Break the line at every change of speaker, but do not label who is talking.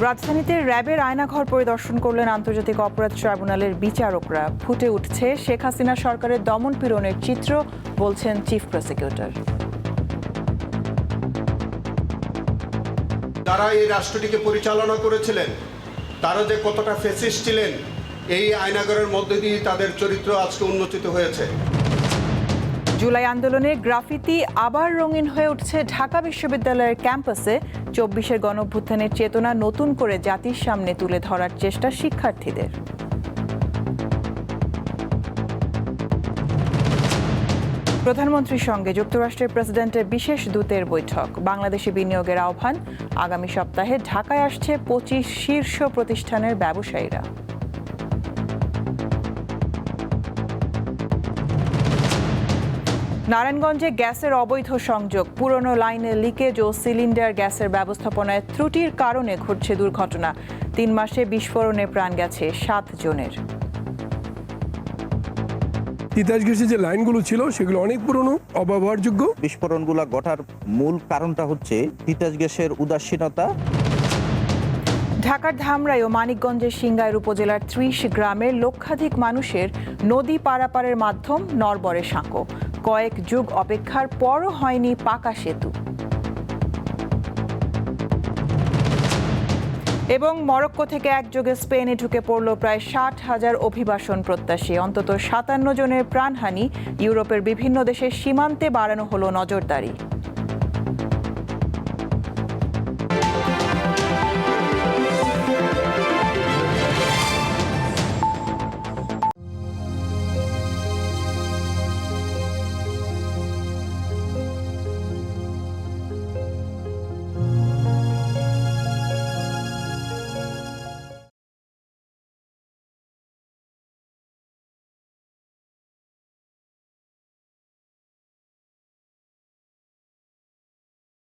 রাজধানীতে র্যাবের আয়নাঘর পরিদর্শন করলেন আন্তর্জাতিক অপরাধ ট্রাইব্যুনালের বিচারকরা। ফুটে উঠছে শেখ হাসিনা সরকারের দমন পীড়নের চিত্র, বলছেন চিফ প্রসিকিউটর।
যারা এই রাষ্ট্রটিকে পরিচালনা করেছিলেন তারা যে কতটা ফ্যাসিস্ট ছিলেন, এই আয়নাঘরের মধ্যে দিয়ে তাদের চরিত্র আজকে উন্মোচিত হয়েছে।
জুলাই আন্দোলনে গ্রাফিতি আবার রঙিন হয়ে উঠছে ঢাকা বিশ্ববিদ্যালয়ের ক্যাম্পাসে। ২৪-এর গণঅভ্যুত্থানের চেতনা নতুন করে জাতির সামনে তুলে ধরার চেষ্টা শিক্ষার্থীদের। প্রধানমন্ত্রীর সঙ্গে যুক্তরাষ্ট্রের প্রেসিডেন্টের বিশেষ দূতের বৈঠক। বাংলাদেশে বিনিয়োগের আহ্বান। আগামী সপ্তাহে ঢাকায় আসছে ২৫ শীর্ষ প্রতিষ্ঠানের ব্যবসায়ীরা। নারায়ণগঞ্জে গ্যাসের অবৈধ সংযোগ, পুরনো লাইনে লিকেজ ও সিলিন্ডার গ্যাসের ব্যবস্থাপনায় ত্রুটির কারণে ঘটছে দুর্ঘটনা। ৩ মাসে বিস্ফোরণে প্রাণ গেছে ৭ জনের।
তিতাস গ্যাসের যে লাইনগুলো ছিল সেগুলো অনেক পুরনো, অব্যবহারযোগ্য।
বিস্ফোরণগুলো ঘটার মূল কারণটা হচ্ছে তিতাস গ্যাসের উদাসীনতা।
ঢাকার ধামরাই ও মানিকগঞ্জের সিংগাইর উপজেলার ৩০ গ্রামের লক্ষাধিক মানুষের নদী পারাপারের মাধ্যম নড়বড়ে সাঁকো। কয়েক যুগ অপেক্ষার পরও হয়নি পাকা সেতু। এবং মরক্কো থেকে একযোগে স্পেনে ঢুকে পড়ল প্রায় ৬০,০০০ অভিবাসন প্রত্যাশী। অন্তত ৫৭ জনের প্রাণহানি। ইউরোপের বিভিন্ন দেশের সীমান্তে বাড়ানো হলো নজরদারি।